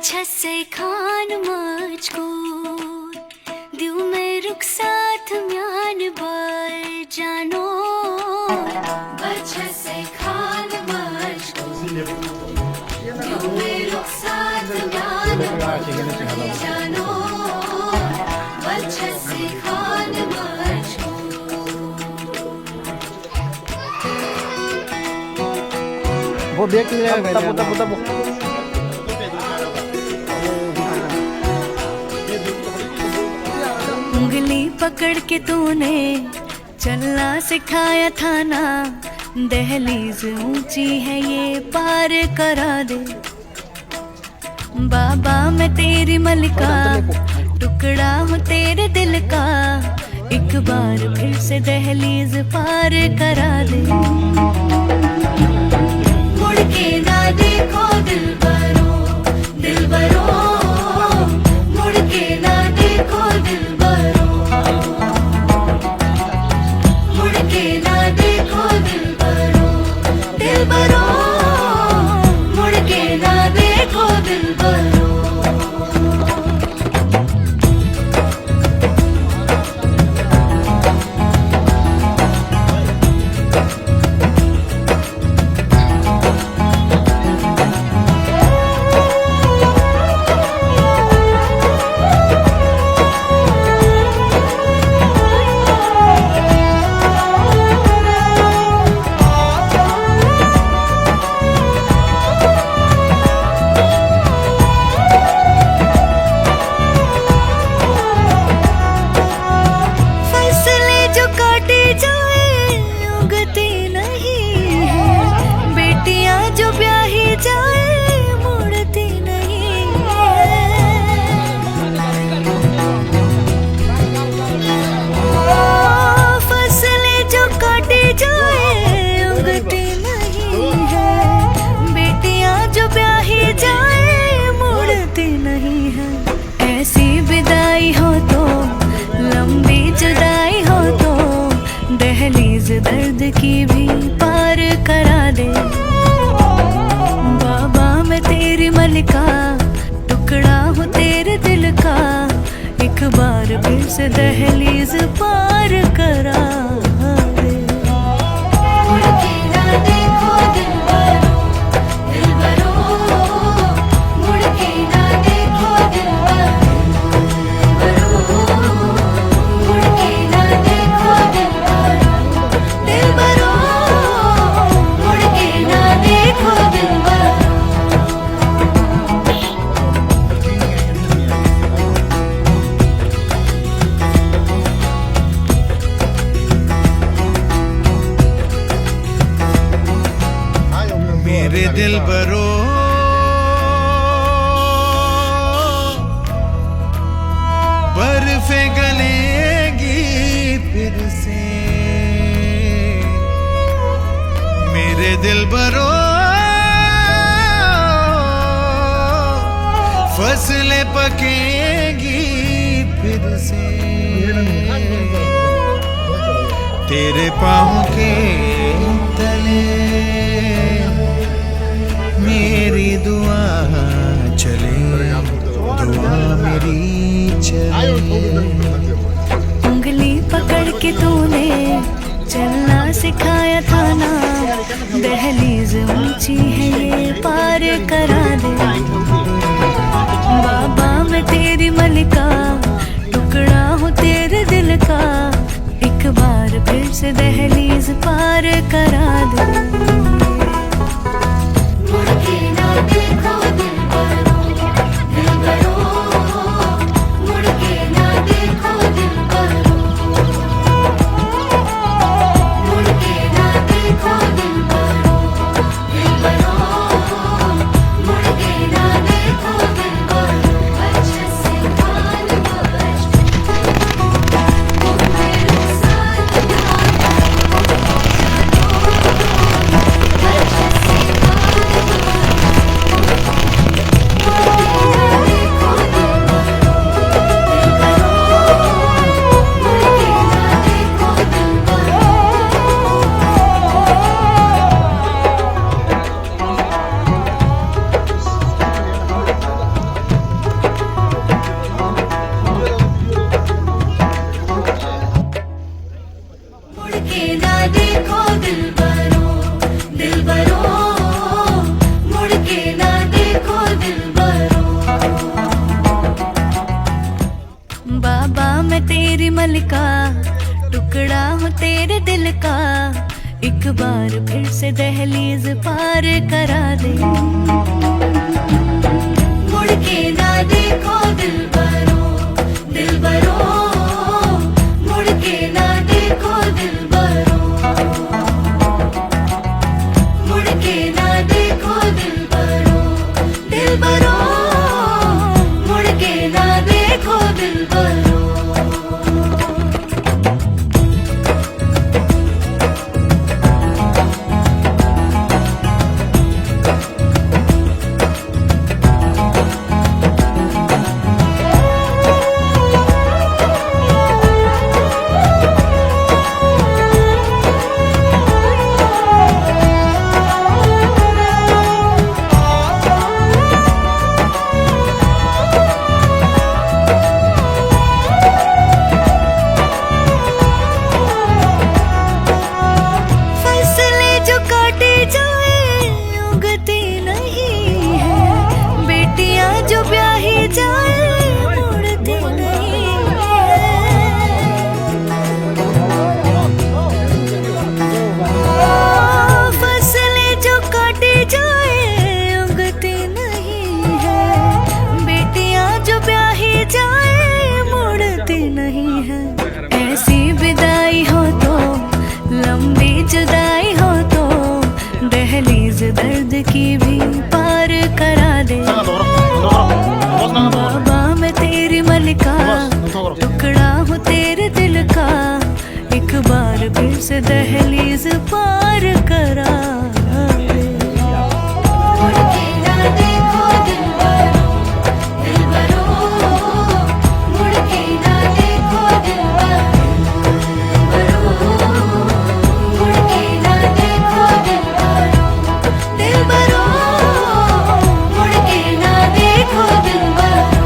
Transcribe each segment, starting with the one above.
छसे खान मजकूर दिउ में रुख साथ म्यान बार जानो छसे खान मजकूर दिउ में रुख साथ म्यान बार जानो छसे खान वो देख लिया तब उंगली पकड़ के तूने चलना सिखाया था ना, दहलीज ऊंची है ये पार करा दे। बाबा मैं तेरी मलिका, टुकड़ा हूँ तेरे दिल का, एक बार फिर से दहलीज पार करा दे। मुड़ के ना देखो दिलबरो, दिलबरो, मुड़ के ना देखो दिलबरो, मुड़ के ना देखो दिलबरो, दिलबरो, मुड़ के ना देखो दिलबरो। ऐसी विदाई हो तो, लंबी जुदाई हो तो, दहलीज दर्द की भी पार करा दे। बाबा मैं तेरी मलिका, टुकड़ा हूँ तेरे दिल का, एक बार फिर से दहलीज पार करा दे। मुड़ के ना देखो दिलबरो, दिलबरो, मुड़ के ना देखो दिलबरो, मुड़ के ना देखो दिलबरो, दिलबरो, मुड़ के ना देखो दिलबरो। मेरे दिलबरो बर्फे गलेगी फिर से, मेरे दिलबरो फसलें पकेगी फिर से, तेरे पाँव के तले मेरी दुआ चले, दुआ मेरी चले। उंगली पकड़ के तूने चलना सिखाया था ना, दहलीज ऊंची है ये पार करा दे। बाबा मैं तेरी मलिका, टुकड़ा हूँ तेरे दिल का, एक बार फिर से दहलीज पार करा दे। मुड़ के ना देखो दिलबरो, दिलबरो, मुड़ के ना देखो दिलबरो, मुड़ के ना देखो दिलबरो, दिलबरो, मुड़ के ना देखो मलिका, टुकड़ा हूँ तेरे दिल का, एक बार फिर से दहलीज पार करा दे। मुड़ के ना देखो दिलबरो, दिलबरो, मुड़ के ना देखो दिलबरो, मुड़ के ना देखो दिलबरो, दिलबरो, मुड़ के ना देखो दिलबरो। ऐसी विदाई हो तो, लंबी जुदाई हो तो, दहलीज दर्द की भी पार करा दे। बाबा मैं तेरी मलिका, टुकड़ा हूँ तेरे दिल का, एक बार फिर से दहलीज पार करा दे। मुड़ के ना देखो दिलबरो, दिलबरो, मुड़ के ना देखो दिलबरो, मुड़ के ना देखो दिलबरो, दिलबरो, मुड़ के ना देखो दिलबरो।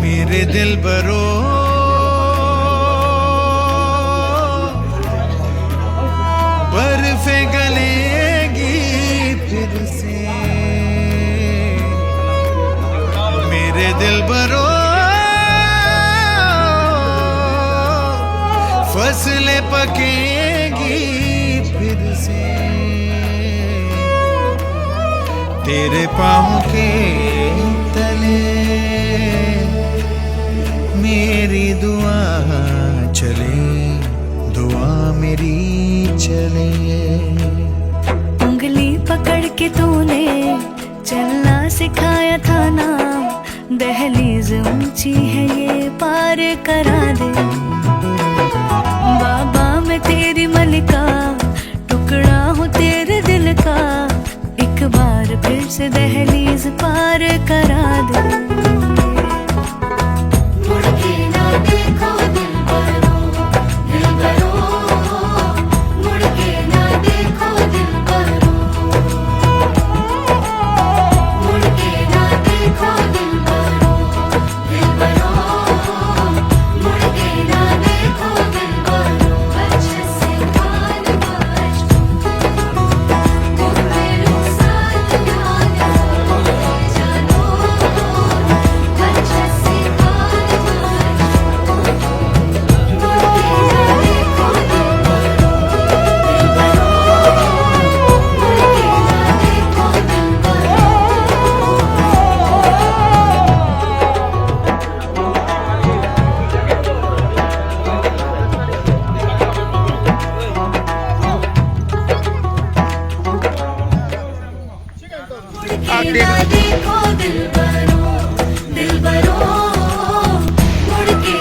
मेरे दिलबरो, बर्फे गलेगी फिर से, मेरे दिलबरो, फसलें पकेगी फिर से, तेरे पाँव के तले मेरी दुआ चले, दुआ मेरी चले। उंगली पकड़ के तूने चलना सिखाया था ना, दहलीज ऊंची है ये पार करा दे। बाबा मैं तेरी मलिका, टुकड़ा हूँ तेरे दिल का, एक बार फिर से दहलीज पार करा दे। मुड़ के ना देखो दिलबरो, दिलबरो, मुड़ के ना देखो दिलबरो, मुड़ के ना देखो दिलबरो, दिलबरो, मुड़ के ना देखो दिलबरो। अच्छे से कान बाज, मुझे साथ ध्यान जानो, अच्छे से कान बाज, मुड़ के ना देखो दिलबरो, दिलबरो, मुड़ के ना देखो दिलबरो। मुड़ के ना देखो दिलबरो, दिलबरो, मुड़ के